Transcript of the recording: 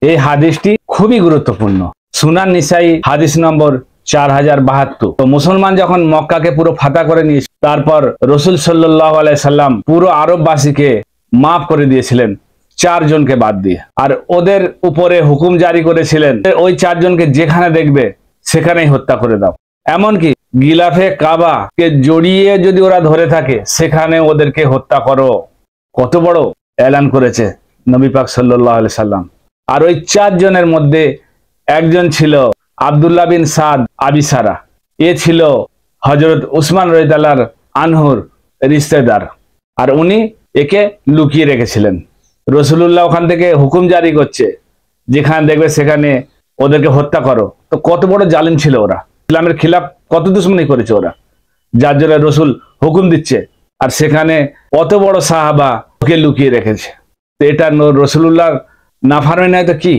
এই হাদিসটি খুবই গুরুত্বপূর্ণ। সুনান নিসাই হাদিস নম্বর 4072। তো মুসলমান যখন মক্কাকে পুরো ফাতা করে নিয়েছিল, তারপর রসুল সাল্লাল্লাহু আলাইহি সাল্লাম পুরো আরববাসীকে মাফ করে দিয়েছিলেন 4 জনকে বাদ দিয়ে, আর ওদের উপরে হুকুম জারি করেছিলেন ওই 4 জনকে যেখানে দেখবে সেখানেই হত্যা করে দাও। এমনকি গিলাফে কাবা কে জড়িয়ে যদি ওরা ধরে থাকে সেখানে ওদেরকে হত্যা করো। কত বড় এলান করেছে নবী পাক সাল্লাল্লাহু আলাইহি সাল্লাম। আর ওই 4 জনের মধ্যে একজন ছিল আব্দুল্লাহ বিন সাদ আবিসারা। এ ছিল হযরত উসমান রাদিয়াল্লাহু আনহুর রিশতেদার, আর উনি একে লুকিয়ে রেখেছিলেন। রাসূলুল্লাহ ওখান থেকে হুকুম জারি করছে যেখানে দেখবে সেখানে ওদেরকে হত্যা করো। তো কত বড় জালিম ছিল ওরা, ইসলামের খিলাফ কত দুশমনি করেছে ওরা, যার জন্য রসুল হুকুম দিচ্ছে আর সেখানে কত বড় সাহাবা ওকে লুকিয়ে রেখেছে। তো এটা রাসূলুল্লাহ নাফরমানি নয় তো কি?